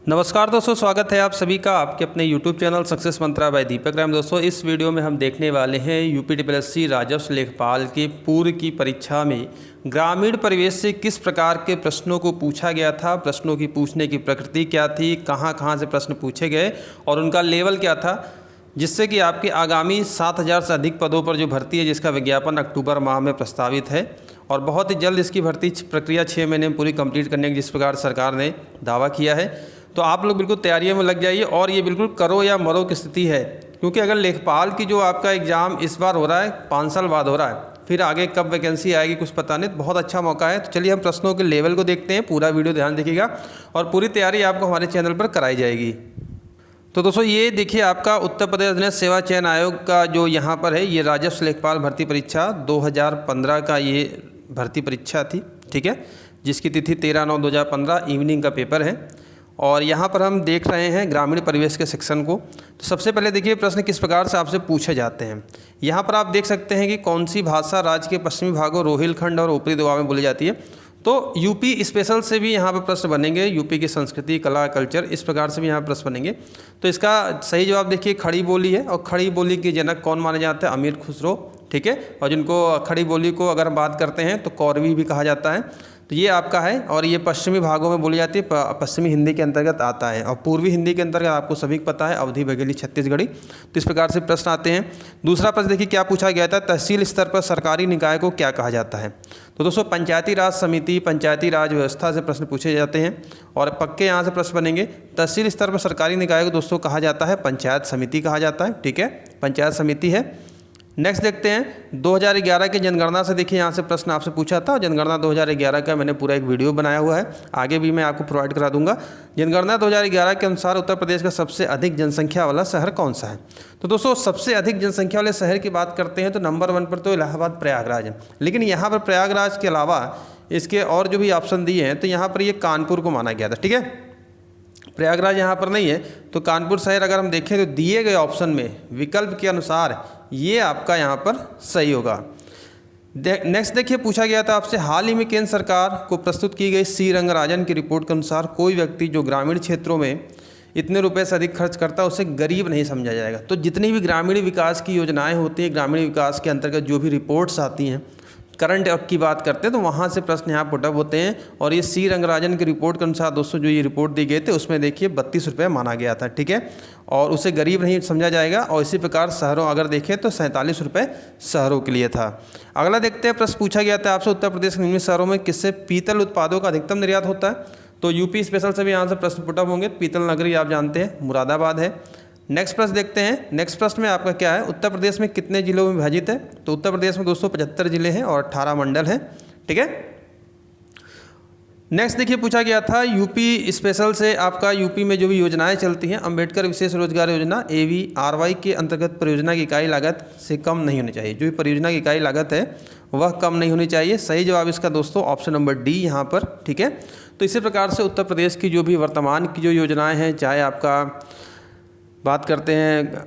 नमस्कार दोस्तों, स्वागत है आप सभी का आपके अपने YouTube चैनल सक्सेस मंत्रा बाय दीपक राम। दोस्तों, इस वीडियो में हम देखने वाले हैं यूपीडब्ल्यूएससी राजस्व लेखपाल के पूर्व की परीक्षा में ग्रामीण परिवेश से किस प्रकार के प्रश्नों को पूछा गया था, प्रश्नों की पूछने की प्रकृति क्या थी, कहां से प्रश्न पूछे गए और उनका लेवल क्या था, जिससे कि आपके आगामी 7,000 से अधिक पदों पर जो भर्ती है जिसका विज्ञापन अक्टूबर माह में प्रस्तावित है और बहुत ही जल्द इसकी भर्ती प्रक्रिया 6 महीने में पूरी कंप्लीट करने की जिस प्रकार सरकार ने दावा किया है। तो आप लोग बिल्कुल तैयारियों में लग जाइए और ये बिल्कुल करो या मरो की स्थिति है, क्योंकि अगर लेखपाल की जो आपका एग्ज़ाम इस बार हो रहा है 5 साल बाद हो रहा है, फिर आगे कब वैकेंसी आएगी कुछ पता नहीं, बहुत अच्छा मौका है। तो चलिए हम प्रश्नों के लेवल को देखते हैं, पूरा वीडियो ध्यान देखिएगा और पूरी तैयारी आपको हमारे चैनल पर कराई जाएगी। तो दोस्तों ये देखिए आपका उत्तर प्रदेश अधीनस्थ सेवा चयन आयोग का जो यहाँ पर है, ये राजस्व लेखपाल भर्ती परीक्षा 2015 का ये भर्ती परीक्षा थी, ठीक है, जिसकी तिथि 13/9/2015 इवनिंग का पेपर है। और यहाँ पर हम देख रहे हैं ग्रामीण परिवेश के सेक्शन को। तो सबसे पहले देखिए प्रश्न किस प्रकार से आपसे पूछे जाते हैं। यहाँ पर आप देख सकते हैं कि कौन सी भाषा राज्य के पश्चिमी भागों रोहिलखंड और ऊपरी दोआ में बोली जाती है। तो यूपी स्पेशल से भी यहाँ पर प्रश्न बनेंगे, यूपी की संस्कृति, कला, कल्चर, इस प्रकार से भी यहाँ पर प्रश्न बनेंगे। तो इसका सही जवाब देखिए खड़ी बोली है और खड़ी बोली के जनक कौन माने जाते हैं? अमीर खुसरो, ठीक है। और जिनको खड़ी बोली को अगर हम बात करते हैं तो कौरवी भी कहा जाता है। तो ये आपका है और ये पश्चिमी भागों में बोली जाती है, पश्चिमी हिंदी के अंतर्गत आता है और पूर्वी हिंदी के अंतर्गत आपको सभी को पता है अवधी, बघेली, छत्तीसगढ़ी। तो इस प्रकार से प्रश्न आते हैं। दूसरा प्रश्न देखिए क्या पूछा गया था, तहसील स्तर पर सरकारी निकाय को क्या कहा जाता है? तो दोस्तों पंचायती राज समिति, पंचायती राज व्यवस्था से प्रश्न पूछे जाते हैं और पक्के यहाँ से प्रश्न बनेंगे। तहसील स्तर पर सरकारी निकाय को दोस्तों कहा जाता है पंचायत समिति कहा जाता है, ठीक है, पंचायत समिति है। नेक्स्ट देखते हैं 2011 की जनगणना से, देखिए यहाँ से प्रश्न आपसे पूछा था। जनगणना 2011 का मैंने पूरा एक वीडियो बनाया हुआ है, आगे भी मैं आपको प्रोवाइड करा दूंगा। जनगणना 2011 के अनुसार उत्तर प्रदेश का सबसे अधिक जनसंख्या वाला शहर कौन सा है? तो दोस्तों सबसे अधिक जनसंख्या वाले शहर की बात करते हैं तो नंबर 1 पर तो इलाहाबाद प्रयागराज है, लेकिन यहाँ पर प्रयागराज के अलावा इसके और जो भी ऑप्शन दिए हैं तो यहाँ पर ये कानपुर को माना गया था, ठीक है। प्रयागराज यहाँ पर नहीं है तो कानपुर शहर अगर हम देखें तो दिए गए ऑप्शन में विकल्प के अनुसार ये आपका यहाँ पर सही होगा। नेक्स्ट देखिए पूछा गया था आपसे, हाल ही में केंद्र सरकार को प्रस्तुत की गई सी रंगराजन की रिपोर्ट के अनुसार कोई व्यक्ति जो ग्रामीण क्षेत्रों में इतने रुपए से अधिक खर्च करता है उसे गरीब नहीं समझा जाएगा। तो जितनी भी ग्रामीण विकास की योजनाएं होती हैं, ग्रामीण विकास के अंतर्गत जो भी रिपोर्ट्स आती हैं, करंट की बात करते हैं तो वहाँ से प्रश्न यहाँ पुटअप होते हैं। और ये सी रंगराजन की रिपोर्ट के अनुसार दोस्तों जो ये रिपोर्ट दी गई थी उसमें देखिए 32 रुपये माना गया था, ठीक है, और उसे गरीब नहीं समझा जाएगा। और इसी प्रकार शहरों अगर देखें तो 47 रुपये शहरों के लिए था। अगला देखते हैं, प्रश्न पूछा गया था आपसे, उत्तर प्रदेश के निम्न शहरों में किससे पीतल उत्पादों का अधिकतम निर्यात होता है? तो यूपी स्पेशल से भी यहाँ से प्रश्न पुटअप होंगे। पीतल नगरी आप जानते हैं मुरादाबाद है। नेक्स्ट प्रश्न देखते हैं। नेक्स्ट प्रश्न में आपका क्या है, उत्तर प्रदेश में कितने जिलों में विभाजित है? तो उत्तर प्रदेश में दोस्तों 75 जिले हैं और 18 मंडल हैं, ठीक है। नेक्स्ट देखिए पूछा गया था यूपी स्पेशल से आपका, यूपी में जो भी योजनाएं चलती हैं, अंबेडकर विशेष रोजगार योजना AVRY के अंतर्गत परियोजना की इकाई लागत से कम नहीं होनी चाहिए। जो भी परियोजना की इकाई लागत है वह कम नहीं होनी चाहिए। सही जवाब इसका दोस्तों ऑप्शन नंबर डी यहाँ पर, ठीक है। तो इसी प्रकार से उत्तर प्रदेश की जो भी वर्तमान की जो योजनाएँ हैं, चाहे आपका बात करते हैं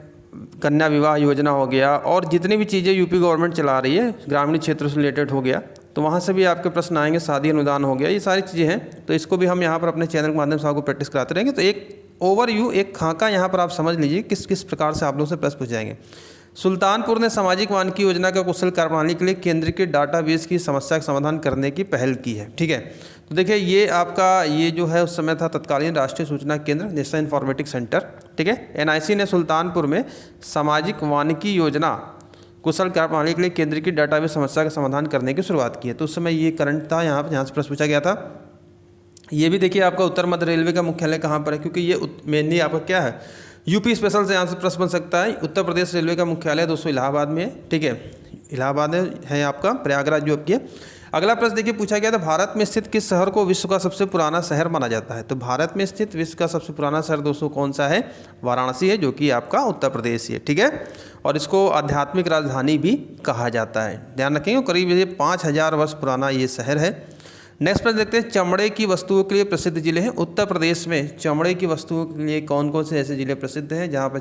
कन्या विवाह योजना हो गया और जितनी भी चीज़ें यूपी गवर्नमेंट चला रही है ग्रामीण क्षेत्र से रिलेटेड हो गया, तो वहाँ से भी आपके प्रश्न आएंगे। शादी अनुदान हो गया, ये सारी चीज़ें हैं। तो इसको भी हम यहाँ पर अपने चैनल के माध्यम से आपको प्रैक्टिस कराते रहेंगे। तो एक ओवरव्यू, एक खाका यहाँ पर आप समझ लीजिए किस किस प्रकार से आप लोगों से प्रश्न पूछ जाएंगे। सुल्तानपुर ने सामाजिक वानिकी योजना का कुशल कार्यप्रणाली के लिए केंद्र के डाटाबेस की समस्या का समाधान करने की पहल की है, ठीक है। तो देखिए ये आपका ये जो है उस समय था तत्कालीन राष्ट्रीय सूचना केंद्र, नेशनल इन्फॉर्मेटिक्स सेंटर, ठीक है। NIC ने सुल्तानपुर में सामाजिक वानिकी योजना कुशल कार्यप्रणाली के लिए केंद्र की डाटाबेस समस्या का समाधान करने की शुरुआत की है। तो उस समय ये करंट था, यहाँ से प्रश्न पूछा गया था। ये भी देखिए आपका उत्तर मध्य रेलवे का मुख्यालय कहाँ पर है, क्योंकि ये मेनली आपका क्या है, यूपी स्पेशल से यहाँ से प्रश्न बन सकता है। उत्तर प्रदेश रेलवे का मुख्यालय दोस्तों इलाहाबाद में है, ठीक है, इलाहाबाद है आपका, प्रयागराज जो आपकी है। अगला प्रश्न देखिए पूछा गया था, भारत में स्थित किस शहर को विश्व का सबसे पुराना शहर माना जाता है? तो भारत में स्थित विश्व का सबसे पुराना शहर दोस्तों कौन सा है? वाराणसी है, जो कि आपका उत्तर प्रदेश ही है, ठीक है। और इसको आध्यात्मिक राजधानी भी कहा जाता है, ध्यान रखेंगे। करीब ये 5000 वर्ष पुराना ये शहर है। नेक्स्ट प्रश्न देखते हैं, चमड़े की वस्तुओं के लिए प्रसिद्ध जिले हैं। उत्तर प्रदेश में चमड़े की वस्तुओं के लिए कौन कौन से ऐसे जिले प्रसिद्ध हैं जहाँ पर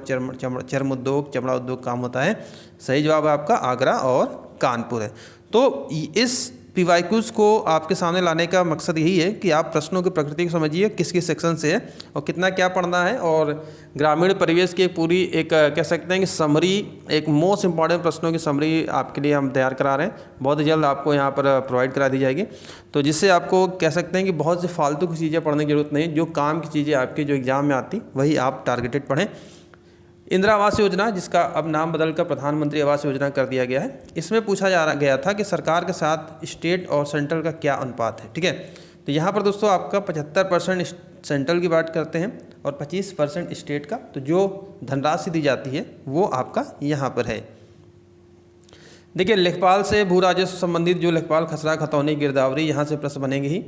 चर्म उद्योग, चमड़ा उद्योग काम होता है? सही जवाब है आपका आगरा और कानपुर है। तो इस पीवाईक्यूज़ को आपके सामने लाने का मकसद यही है कि आप प्रश्नों की प्रकृति को समझिए, किस किस सेक्शन से है और कितना क्या पढ़ना है, और ग्रामीण परिवेश की पूरी एक कह सकते हैं कि समरी, एक मोस्ट इंपॉर्टेंट प्रश्नों की समरी आपके लिए हम तैयार करा रहे हैं। बहुत जल्द आपको यहाँ पर प्रोवाइड करा दी जाएगी, तो जिससे आपको कह सकते हैं कि बहुत सी फालतू की चीज़ें पढ़ने की जरूरत नहीं, जो काम की चीज़ें आपके जो एग्ज़ाम में आती वही आप टारगेटेड पढ़ें। इंदिरा आवास योजना, जिसका अब नाम बदलकर प्रधानमंत्री आवास योजना कर दिया गया है, इसमें पूछा गया था कि सरकार के साथ स्टेट और सेंट्रल का क्या अनुपात है। ठीक है, तो यहाँ पर दोस्तों आपका 75% सेंट्रल की बात करते हैं और 25% स्टेट का। तो जो धनराशि दी जाती है वो आपका यहाँ पर है। देखिए, लेखपाल से भू राजस्व संबंधित जो लेखपाल, खसरा, खतौनी, गिरदावरी, यहाँ से प्रश्न बनेंगे ही।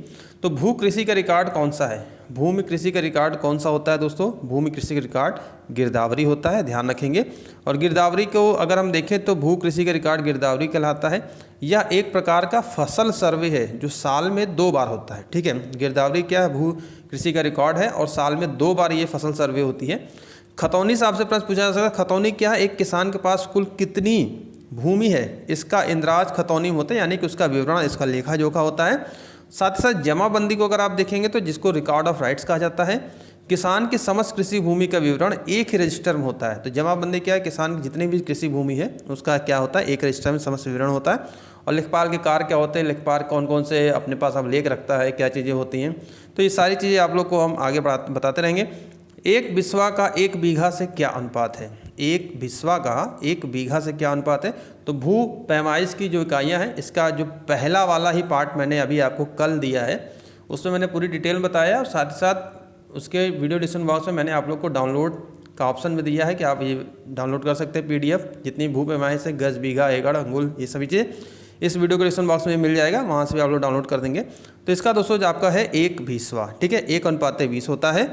तो भू कृषि का रिकॉर्ड कौन सा है? भूमि कृषि का रिकॉर्ड कौन सा होता है दोस्तों? भूमि कृषि का रिकॉर्ड गिरदावरी होता है, ध्यान रखेंगे। और गिरदावरी को अगर हम देखें तो भू कृषि का रिकॉर्ड गिरदावरी कहलाता है। यह एक प्रकार का फसल सर्वे है जो साल में 2 बार होता है। ठीक है, गिरदावरी क्या है? भू कृषि का रिकॉर्ड है और साल में 2 बार ये फसल सर्वे होती है। खतौनी से आपसे प्रश्न पूछा जा सकता है, खतौनी क्या है? एक किसान के पास कुल कितनी भूमि है, इसका इंद्राज खतौनी होता है, यानी कि उसका विवरण, इसका लेखा जोखा होता है। साथ ही साथ जमाबंदी को अगर आप देखेंगे तो जिसको रिकॉर्ड ऑफ राइट्स कहा जाता है। किसान की समस्त कृषि भूमि का विवरण एक ही रजिस्टर में होता है। तो जमाबंदी क्या है? किसान की जितनी भी कृषि भूमि है उसका क्या होता है? एक रजिस्टर में समस्त विवरण होता है। और लेखपाल के कार्य क्या होते हैं? लेखपाल कौन कौन से अपने पास अब लेख रखता है, क्या चीज़ें होती हैं, तो ये सारी चीज़ें आप लोग को हम आगे बताते रहेंगे। एक बिस्वा का 1 बीघा से क्या अनुपात है? एक बिस्वा का 1 बीघा से क्या अनुपात है? तो भू पैमाइश की जो इकाइयाँ हैं, इसका जो पहला वाला ही पार्ट मैंने अभी आपको कल दिया है, उसमें मैंने पूरी डिटेल बताया और साथ ही साथ उसके वीडियो डिस्क्रिप्शन बॉक्स में मैंने आप लोग को डाउनलोड का ऑप्शन भी दिया है कि आप ये डाउनलोड कर सकते हैं PDF, जितनी भू पैमाइश है, गज, बीघा, एकड़, अंगुल, ये सभी चीज़ें इस वीडियो के डिस्क्रिप्शन बॉक्स में मिल जाएगा, वहाँ से भी आप लोग डाउनलोड कर देंगे। तो इसका दोस्तों जो आपका है 1 बिस्वा, ठीक है, 1:20 होता है।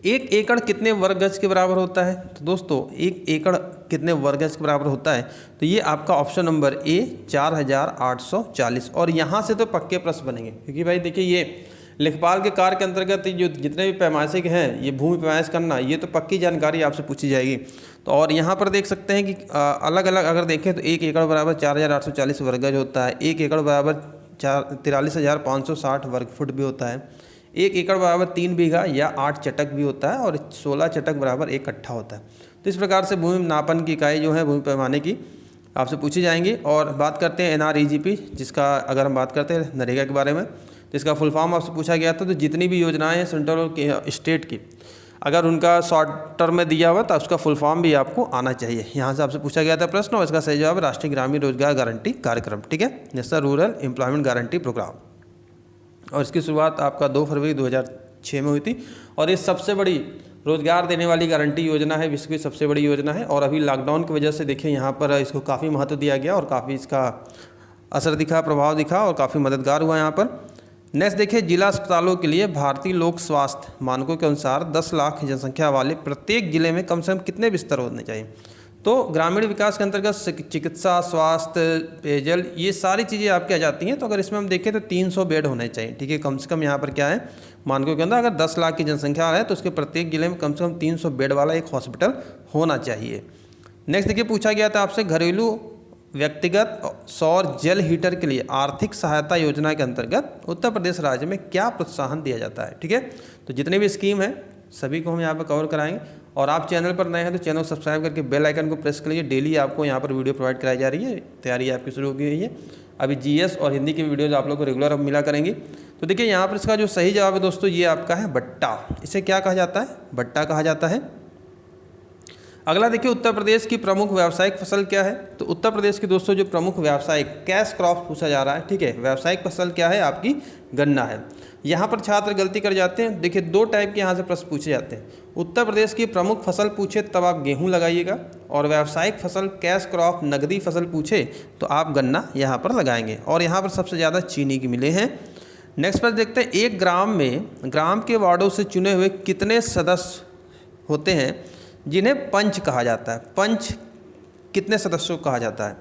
1 एकड़ कितने वर्ग गज के बराबर होता है? तो दोस्तों 1 एकड़ कितने वर्ग गज के बराबर होता है? तो ये आपका ऑप्शन नंबर ए 4840। और यहाँ से तो पक्के प्रश्न बनेंगे, क्योंकि भाई देखिए ये लेखपाल के कार्य के अंतर्गत जो जितने भी पैमाइश हैं, ये भूमि पैमाइश करना, ये तो पक्की जानकारी आपसे पूछी जाएगी। तो और यहाँ पर देख सकते हैं कि अलग अलग अगर देखें तो 1 एकड़ बराबर 4840 वर्ग गज होता है। 1 एकड़ बराबर 43,560 वर्ग फुट भी होता है। 1 एकड़ बराबर 3 बीघा या 8 चटक भी होता है और 16 चटक बराबर 1 कट्ठा होता है। तो इस प्रकार से भूमि नापन की इकाई जो है भूमि पैमाने की आपसे पूछी जाएंगी। और बात करते हैं NREGP, जिसका अगर हम बात करते हैं नरेगा के बारे में, तो इसका फुल फॉर्म आपसे पूछा गया था। तो जितनी भी योजनाएं हैं सेंट्रल और स्टेट की, अगर उनका शॉर्ट टर्म में दिया हुआ तो उसका फुल फॉर्म भी आपको आना चाहिए। यहाँ से आपसे पूछा गया था प्रश्न और इसका सही जवाब है राष्ट्रीय ग्रामीण रोजगार गारंटी कार्यक्रम। ठीक है, national rural employment guarantee programme. और इसकी शुरुआत आपका 2 फरवरी 2006 में हुई थी। और ये सबसे बड़ी रोजगार देने वाली गारंटी योजना है, विश्व की सबसे बड़ी योजना है। और अभी लॉकडाउन की वजह से देखिए यहाँ पर इसको काफ़ी महत्व दिया गया और काफ़ी इसका असर दिखा, प्रभाव दिखा और काफ़ी मददगार हुआ यहाँ पर। नेक्स्ट देखिए, जिला अस्पतालों के लिए भारतीय लोक स्वास्थ्य मानकों के अनुसार 10 लाख जनसंख्या वाले प्रत्येक जिले में कम से कम कितने बिस्तर होने चाहिए? तो ग्रामीण विकास के अंतर्गत चिकित्सा, स्वास्थ्य, पेयजल, ये सारी चीज़ें आपकी आ जाती हैं। तो अगर इसमें हम देखें तो 300 बेड होने चाहिए। ठीक है, कम से कम यहाँ पर क्या है मानकों के अंदर, अगर 10 लाख की जनसंख्या है तो उसके प्रत्येक जिले में कम से कम 300 बेड वाला एक हॉस्पिटल होना चाहिए। नेक्स्ट देखिए, पूछा गया था आपसे घरेलू व्यक्तिगत सौर जल हीटर के लिए आर्थिक सहायता योजना के अंतर्गत उत्तर प्रदेश राज्य में क्या प्रोत्साहन दिया जाता है? ठीक है, तो जितने भी स्कीम है सभी को हम यहाँ पर कवर कराएंगे। और आप चैनल पर नए हैं तो चैनल को सब्सक्राइब करके बेल आइकन को प्रेस कर लीजिए। डेली आपको यहाँ पर वीडियो प्रोवाइड कराई जा रही है, तैयारी आपकी शुरू हो गई है। अभी GS और हिंदी की वीडियोज आप लोग को रेगुलर अब मिला करेंगी। तो देखिए यहाँ पर इसका जो सही जवाब है दोस्तों, ये आपका है बट्टा। इसे क्या कहा जाता है? बट्टा कहा जाता है। अगला देखिए, उत्तर प्रदेश की प्रमुख व्यावसायिक फसल क्या है? तो उत्तर प्रदेश की दोस्तों जो प्रमुख व्यावसायिक कैश क्रॉप पूछा जा रहा है। ठीक है, व्यावसायिक फसल क्या है? आपकी गन्ना है। यहाँ पर छात्र गलती कर जाते हैं। देखिए 2 टाइप के यहाँ से प्रश्न पूछे जाते हैं। उत्तर प्रदेश की प्रमुख फसल पूछे तब आप गेहूँ लगाइएगा, और व्यावसायिक फसल कैश क्रॉप नगदी फसल पूछे तो आप गन्ना यहाँ पर लगाएंगे। और यहाँ पर सबसे ज़्यादा चीनी की मिले हैं। नेक्स्ट पर देखते हैं, एक ग्राम में ग्राम के वार्डों से चुने हुए कितने सदस्य होते हैं जिन्हें पंच कहा जाता है? पंच कितने सदस्यों को कहा जाता है?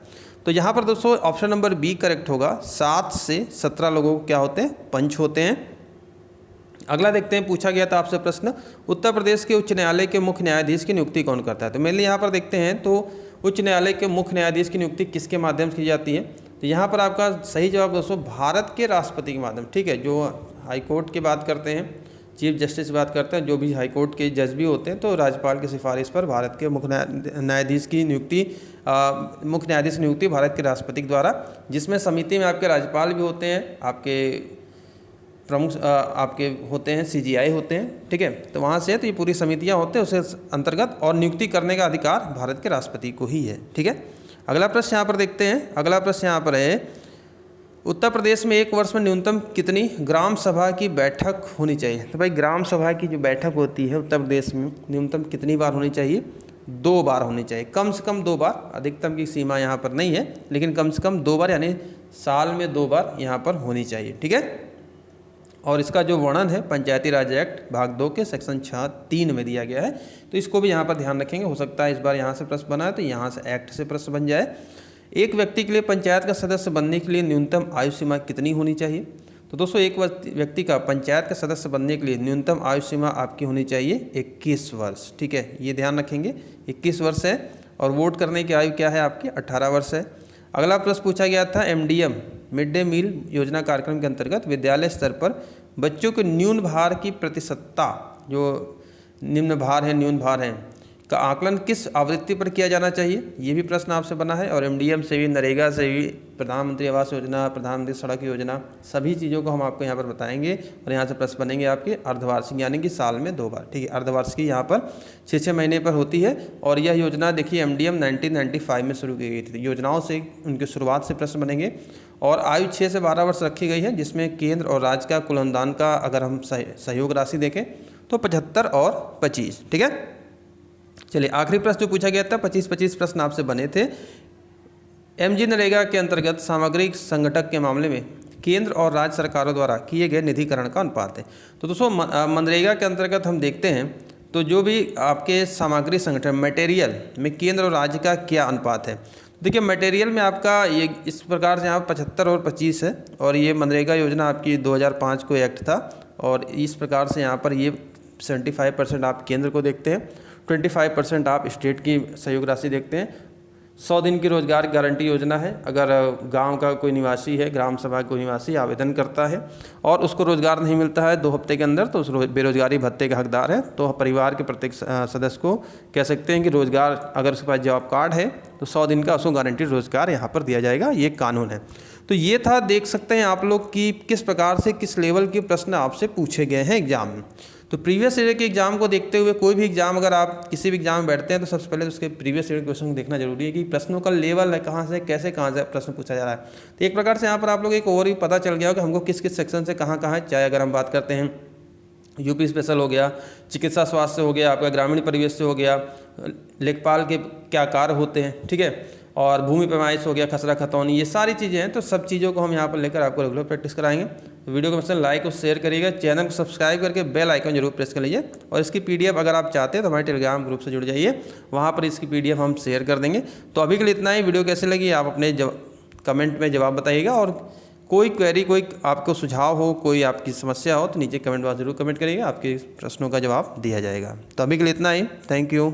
तो यहाँ पर दोस्तों ऑप्शन नंबर बी करेक्ट होगा। 7 से 17 लोगों को क्या होते हैं? पंच होते हैं। अगला देखते हैं, पूछा गया था आपसे प्रश्न, उत्तर प्रदेश के उच्च न्यायालय के मुख्य न्यायाधीश की नियुक्ति कौन करता है? तो मेनली यहाँ पर देखते हैं तो उच्च न्यायालय के मुख्य न्यायाधीश की नियुक्ति किसके माध्यम से की जाती है? तो यहाँ पर आपका सही जवाब दोस्तों भारत के राष्ट्रपति के माध्यम, ठीक है। जो हाई कोर्ट की बात करते हैं, चीफ जस्टिस की बात करते हैं, जो भी हाई कोर्ट के जज भी होते हैं, तो राज्यपाल की सिफारिश पर भारत के मुख्य न्यायाधीश की नियुक्ति भारत के राष्ट्रपति के द्वारा, जिसमें समिति में आपके राज्यपाल भी होते हैं, आपके प्रमुख आपके होते हैं, CGI होते हैं, ठीक है। तो वहाँ से तो ये पूरी समितियाँ होते हैं, उसे अंतर्गत और नियुक्ति करने का अधिकार भारत के राष्ट्रपति को ही है, ठीक है। अगला प्रश्न यहाँ पर देखते हैं। अगला प्रश्न यहाँ पर है, उत्तर प्रदेश में एक वर्ष में न्यूनतम कितनी ग्राम सभा की बैठक होनी चाहिए। तो भाई ग्राम सभा की जो बैठक होती है उत्तर प्रदेश में न्यूनतम कितनी बार होनी चाहिए? 2 बार होनी चाहिए, कम से कम 2 बार। अधिकतम की सीमा यहाँ पर नहीं है, लेकिन कम से कम 2 बार, यानी साल में 2 बार यहाँ पर होनी चाहिए, ठीक है। और इसका जो वर्णन है पंचायती राज एक्ट भाग 2 के सेक्शन 6(3) में दिया गया है, तो इसको भी यहाँ पर ध्यान रखेंगे। हो सकता है इस बार यहाँ से प्रश्न बना है तो यहाँ से एक्ट से प्रश्न बन जाए। एक व्यक्ति के लिए पंचायत का सदस्य बनने के लिए न्यूनतम आयु सीमा कितनी होनी चाहिए? तो दोस्तों एक व्यक्ति का पंचायत का सदस्य बनने के लिए न्यूनतम आयु सीमा आपकी होनी चाहिए 21 वर्ष, ठीक है। ये ध्यान रखेंगे, 21 वर्ष है। और वोट करने की आयु क्या है आपकी? 18 वर्ष है। अगला प्रश्न पूछा गया था, MDM मिड डे मील योजना कार्यक्रम के अंतर्गत विद्यालय स्तर पर बच्चों के न्यून भार की प्रतिशतता, जो निम्न भार है, न्यून भार है, का आकलन किस आवृत्ति पर किया जाना चाहिए? ये भी प्रश्न आपसे बना है। और MDM से भी, नरेगा से भी, प्रधानमंत्री आवास योजना, प्रधानमंत्री सड़क योजना, सभी चीज़ों को हम आपको यहाँ पर बताएंगे। और यहाँ से प्रश्न बनेंगे आपके अर्धवार्षिक, यानी कि साल में 2 बार, ठीक है। अर्धवार्षिक यहाँ पर 6-6 महीने पर होती है। और यह योजना देखिए MDM 1995 में शुरू की गई थी। योजनाओं से उनकी शुरुआत से प्रश्न बनेंगे। और आयु 6 से 12 वर्ष रखी गई है, जिसमें केंद्र और राज्य का कुल अनुदान का अगर हम सहयोग राशि देखें तो 75 और 25, ठीक है। चलिए आखिरी प्रश्न जो पूछा गया था, 25 प्रश्न आपसे बने थे। MG नरेगा के अंतर्गत सामग्री संगठक के मामले में केंद्र और राज्य सरकारों द्वारा किए गए निधिकरण का अनुपात है। तो दोस्तों मनरेगा के अंतर्गत हम देखते हैं तो जो भी आपके सामग्री संगठन मटेरियल में केंद्र और राज्य का क्या अनुपात है। देखिए मटेरियल में आपका ये इस प्रकार से यहाँ 75 और 25 है। और ये मनरेगा योजना आपकी 2005 को एक्ट था। और इस प्रकार से यहाँ पर ये 75% आप केंद्र को देखते हैं, 25% आप स्टेट की सहयोग राशि देखते हैं। 100 दिन की रोजगार गारंटी योजना है। अगर गांव का कोई निवासी है, ग्राम सभा कोई निवासी आवेदन करता है और उसको रोजगार नहीं मिलता है 2 हफ्ते के अंदर, तो उस बेरोजगारी भत्ते का हकदार है। तो परिवार के प्रत्येक सदस्य को कह सकते हैं कि रोजगार, अगर उसके पास जॉब कार्ड है तो 100 दिन का उसको गारंटी रोजगार यहाँ पर दिया जाएगा। ये कानून है। तो ये था, देख सकते हैं आप लोग कि किस प्रकार से किस लेवल के प्रश्न आपसे पूछे गए हैं एग्जाम में। तो प्रीवियस ईयर के एग्जाम को देखते हुए कोई भी एग्जाम, अगर आप किसी भी एग्जाम में बैठते हैं तो सबसे पहले उसके प्रीवियस ईयर क्वेश्चन को देखना जरूरी है कि प्रश्नों का लेवल है, कहाँ से कैसे कहाँ से प्रश्न पूछा जा रहा है। तो एक प्रकार से यहाँ पर आप लोग एक और भी पता चल गया हो कि हमको किस किस सेक्शन से कहाँ है। चाहे अगर हम बात करते हैं यूपी स्पेशल हो गया, चिकित्सा स्वास्थ्य हो गया, आपका ग्रामीण परिवेश से हो गया, लेखपाल के क्या कार्य होते हैं, ठीक है, और भूमि पैमाइश हो गया, खसरा खतौनी, ये सारी चीज़ें हैं। तो सब चीज़ों को हम यहाँ पर लेकर आपको रेगुलर प्रैक्टिस कराएंगे। तो वीडियो को पसंद लाइक और शेयर करिएगा, चैनल को सब्सक्राइब करके बेल आइकन जरूर प्रेस कर लीजिए। और इसकी PDF अगर आप चाहते हैं तो हमारे टेलीग्राम ग्रुप से जुड़ जाइए, वहाँ पर इसकी PDF हम शेयर कर देंगे। तो अभी के लिए इतना ही। वीडियो कैसे लगी आप अपने कमेंट में जवाब बताइएगा। और कोई क्वेरी, कोई आपको सुझाव हो, कोई आपकी समस्या हो तो नीचे कमेंट बॉक्स जरूर कमेंट करिएगा, आपके प्रश्नों का जवाब दिया जाएगा। तो अभी के लिए इतना ही। Thank you.